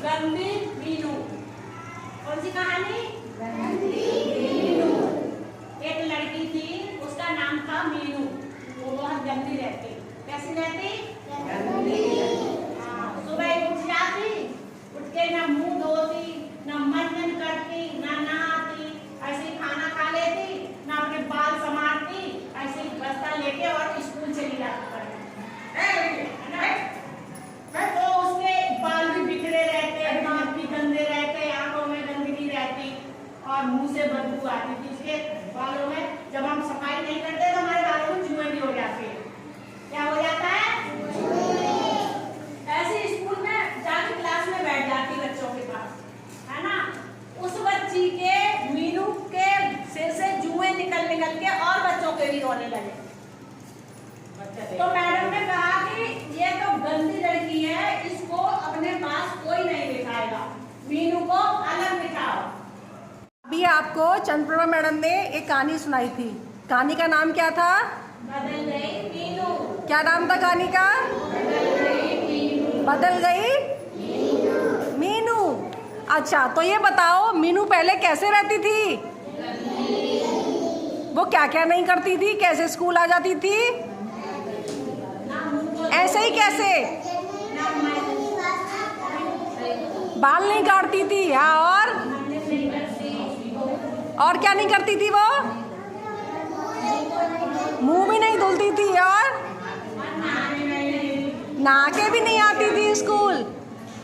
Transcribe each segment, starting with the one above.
गंदी मीनू। कौन सी कहानी? गंदी मीनू। एक लड़की थी, उसका नाम था मीनू। वो बहुत गंदी रहती। कैसी रहती? गंदी। सुबह उठ जाती, उठ के ना मुंह धोती, ना मंजन करती, ना नहाती, ऐसे खाना खा लेती, ना अपने बाल संवारती, ऐसे ही बस्ता लेके और स्कूल चली जाती। तो उसके बाल भी बिखरे रहते, दांत भी गंदे रहते, आंखों में गंदगी रहती और मुंह से बदबू आती थी उसके बालों में। जब हम सफाई नहीं करते तो हमारे बालों में जुएं भी हो जाते हैं। क्या हो जाता है? ऐसे स्कूल में जाके क्लास में बैठ जाती बच्चों के पास, है ना। उस बच्ची के मीनू के सिर से जुएं निकल के और बच्चों के भी होने लगे। तो मैडम ने कहा कि ये तो गंदी लड़की है, इसको अपने पास कोई नहीं बिठाएगा, मीनू को अलग बिठाओ। अभी आपको चंद्रप्रभा मैडम ने एक कहानी सुनाई थी। कहानी का नाम क्या था? बदल गई मीनू। क्या नाम था कहानी का? बदल गई मीनू। बदल गई मीनू। अच्छा, तो ये बताओ मीनू पहले कैसे रहती थी? वो क्या क्या नहीं करती थी? कैसे स्कूल आ जाती थी? ऐसे ही कैसे? बाल नहीं काटती थी, हाँ, और क्या नहीं करती थी? वो मुंह भी नहीं धुलती थी और नहा के भी नहीं आती थी स्कूल,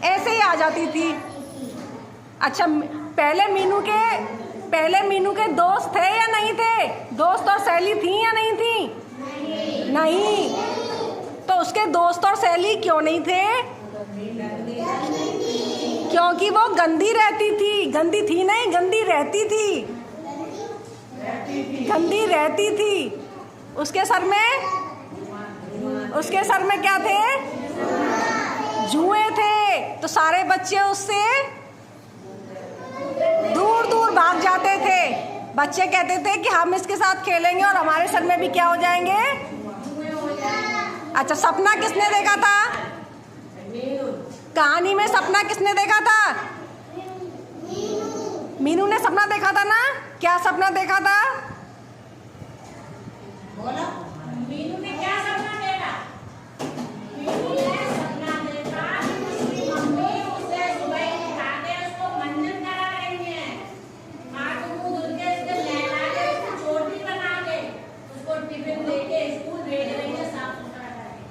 ऐसे ही आ जाती थी। अच्छा, पहले मीनू के दोस्त थे या नहीं थे? दोस्त और सहेली थी या नहीं थी? नहीं। तो उसके दोस्त और सहेली क्यों नहीं थे? क्योंकि वो गंदी रहती थी। गंदी थी नहीं, गंदी रहती थी। गंदी रहती थी। उसके सर में क्या थे? जुएं थे। तो सारे बच्चे उससे दूर दूर भाग जाते थे। बच्चे कहते थे कि हम इसके साथ खेलेंगे और हमारे सर में भी क्या हो जाएंगे? अच्छा, सपना किसने देखा था? कहानी में सपना किसने देखा था? मीनू ने सपना देखा था ना। क्या सपना देखा था? बोलो। मीनू ने क्या सपना देखा? मीनू ने सपना देखा कि मम्मी उसे सुबह उठा के उसको मंजन करा रही है, हाथ मुंह धुल के उसके नहला के उसको चोटी बना के उसको टिफिन लेके स्कूल भेज रही है, साफ सुथरा करके।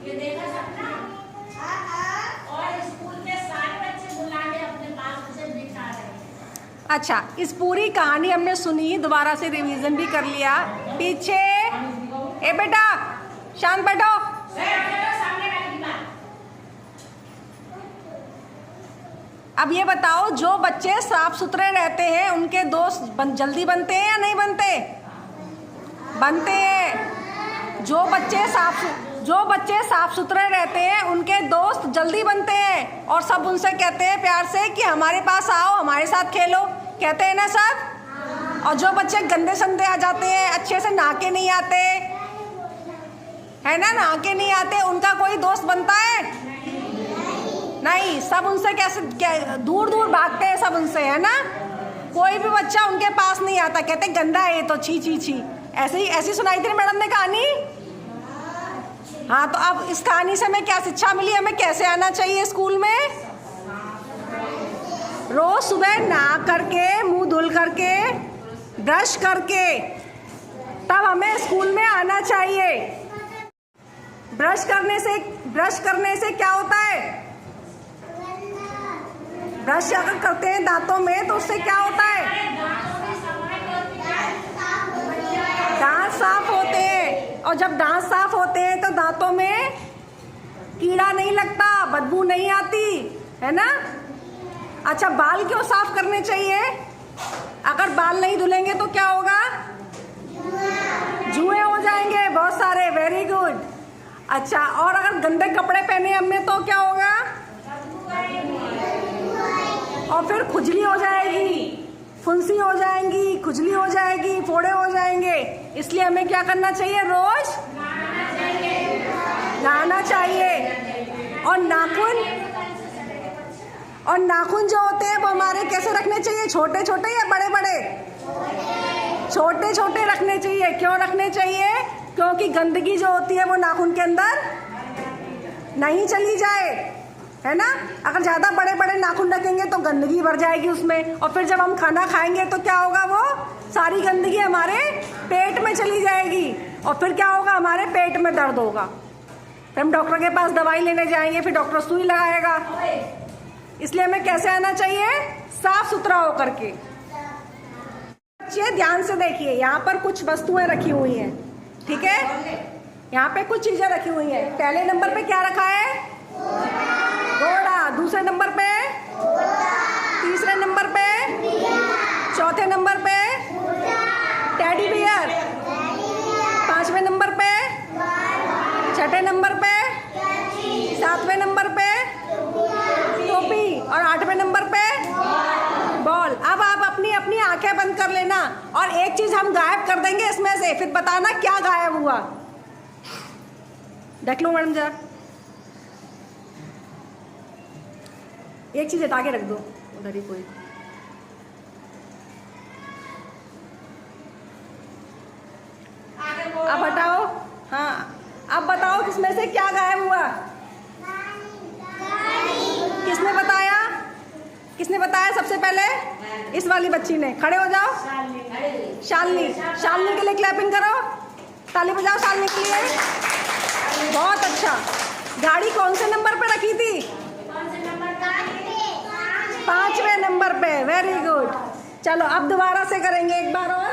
ये देखा सपना? और स्कूल के सारे बच्चे बुला के अपने पास उसे बिठा रहे हैं। अच्छा, इस पूरी कहानी हमने सुनी, दोबारा से रिवीजन भी कर लिया। पीछे ए बेटा, शांत बैठो। अब ये बताओ, जो बच्चे साफ सुथरे रहते हैं उनके दोस्त जल्दी बनते हैं या नहीं बनते? बनते हैं। जो बच्चे साफ सुथरे रहते हैं उनके दोस्त जल्दी बनते हैं और सब उनसे कहते हैं प्यार से कि हमारे पास आओ, हमारे साथ खेलो। कहते हैं ना सब? और जो बच्चे गंदे संदे आ जाते हैं, अच्छे से नहा के नहीं आते, है ना, नहा के नहीं आते, उनका कोई दोस्त बनता है? नहीं। सब उनसे कैसे दूर दूर भागते हैं सब उनसे, है ना। कोई भी बच्चा उनके पास नहीं आता, कहते गंदा है ये तो, छी छी छी। ऐसी सुनाई थी मैडम ने कहानी। हाँ, तो अब इस कहानी से हमें क्या शिक्षा मिली? हमें कैसे आना चाहिए स्कूल में? रोज सुबह नहा करके, मुंह धुल करके, ब्रश करके, तब हमें स्कूल में आना चाहिए। ब्रश करने से क्या होता है? ब्रश अगर करते हैं दांतों में तो उससे क्या होता है? दांत साफ होते हैं। और जब दांत साफ होते हैं तो दांतों में कीड़ा नहीं लगता, बदबू नहीं आती, है ना। अच्छा, बाल क्यों साफ करने चाहिए? अगर बाल नहीं धुलेंगे तो क्या होगा? जुएं हो जाएंगे बहुत सारे। Very good. अच्छा, और अगर गंदे कपड़े पहने हमने तो क्या होगा? और फिर खुजली हो जाएगी, फुंसी हो जाएंगी, खुजली हो जाएगी, फोड़े हो जाएंगे। इसलिए हमें क्या करना चाहिए? रोज नहाना चाहिए। और और नाखून जो होते हैं वो हमारे कैसे रखने चाहिए, छोटे छोटे या बड़े बड़े? छोटे छोटे रखने चाहिए। क्यों रखने चाहिए? क्योंकि गंदगी जो होती है वो नाखून के अंदर नहीं चली जाए, है ना। अगर ज़्यादा बड़े बड़े नाखून रखेंगे तो गंदगी भर जाएगी उसमें, और फिर जब हम खाना खाएंगे तो क्या होगा, वो सारी गंदगी हमारे पेट में चली जाएगी, और फिर क्या होगा, हमारे पेट में दर्द होगा। फिर हम डॉक्टर के पास दवाई लेने जाएंगे, फिर डॉक्टर सुई लगाएगा। इसलिए हमें कैसे आना चाहिए, साफ सुथरा होकर के। बच्चे ध्यान से देखिए, यहाँ पर कुछ वस्तुएं रखी हुई हैं, ठीक है। यहाँ पे कुछ चीजें रखी हुई हैं। पहले नंबर पे क्या रखा है, घोड़ा। दूसरे नंबर पे, तीसरे नंबर पे, चौथे नंबर पे टेडी बियर, पांचवें नंबर पे, छठे नंबर पे, सातवें नंबर पे टोपी, और आठवें नंबर पे बॉल। अब आप अपनी अपनी आंखें बंद कर लेना, और एक चीज हम गायब कर देंगे इसमें से, फिर बताना क्या गायब हुआ। देख लो मैडम जरा, एक चीज हटा के रख दो उधर ही कोई। अब हटाओ। हाँ, अब बताओ किसमें से क्या गायब हुआ। किसने बताया, किसने बताया सबसे पहले? इस वाली बच्ची ने। खड़े हो जाओ। शालिनी। शालिनी के लिए क्लैपिंग करो, ताली बजाओ शालिनी के लिए। बहुत अच्छा। गाड़ी कौन से नंबर पे रखी थी? 5वें नंबर पे। Very good. चलो अब दोबारा से करेंगे एक बार और।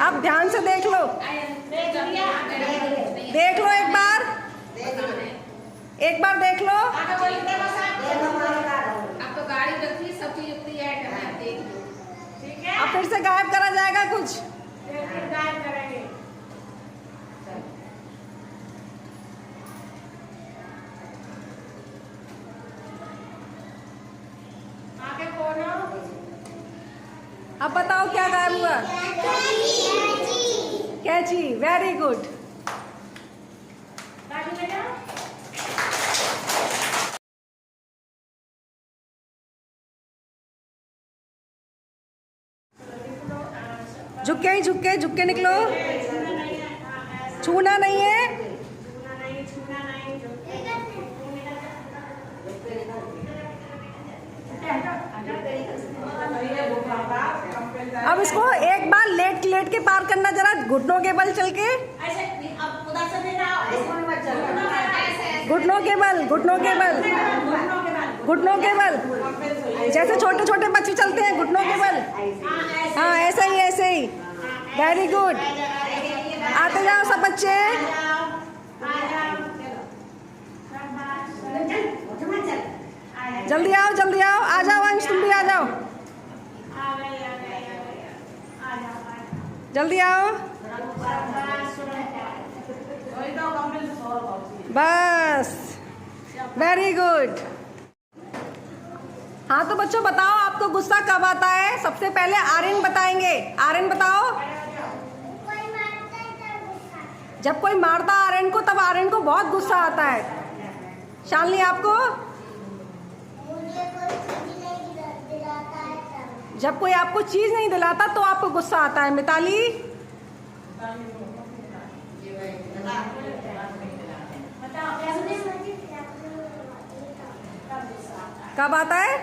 अब ध्यान से देख लो, देख लो एक बार, एक बार देख लो। अब तो गाड़ी रखी, सब चीज उतनी है, ठीक है। अब फिर से गायब करा जाएगा कुछ। गायब करेंगे। अब बताओ क्या गायब हुआ। कैची। Very good. झुके झुके झुके निकलो। छूना नहीं है। अब इसको एक बार लेट लेट के पार करना, जरा घुटनों के बल चल के। घुटनों के बल, घुटनों के बल, घुटनों के बल, जैसे छोटे छोटे बच्चे चलते हैं, घुटनों के बल। हाँ, ऐसे ही ऐसे ही। Very good. आते जाओ सब बच्चे। जल्दी आओ, जल्दी आओ। आ जाओ अंश, तुम भी आ जाओ, जल्दी आओ। बस, वेरी गुड। हाँ तो बच्चों बताओ, आपको गुस्सा कब आता है? सबसे पहले आर्यन बताएंगे। आर्यन बताओ। जब कोई मारता आर्यन को, तब आर्यन को बहुत गुस्सा आता है। शालिनी आपको? जब कोई आपको चीज नहीं दिलाता तो आपको गुस्सा आता है। मिताली? कब आता है?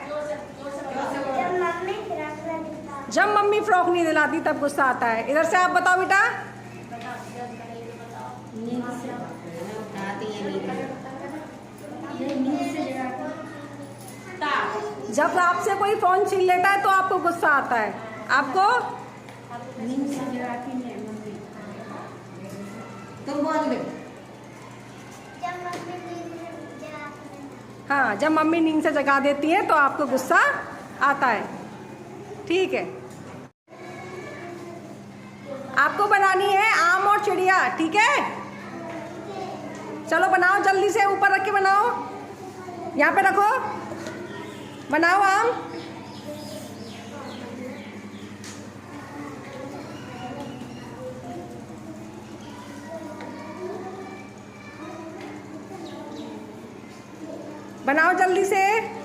जब मम्मी फ्रॉक नहीं दिलाती तब गुस्सा आता है। इधर से आप बताओ बेटा। जब आपसे कोई फोन छीन लेता है तो आपको गुस्सा आता है। आपको? तुम बोल दे। हाँ, जब मम्मी नींद से जगा देती है तो आपको गुस्सा आता है। ठीक है। आपको बनानी है आम और चिड़िया, ठीक है। चलो बनाओ जल्दी से, ऊपर रख के बनाओ। यहाँ पे रखो, बनाओ आम। बनाओ जल्दी से।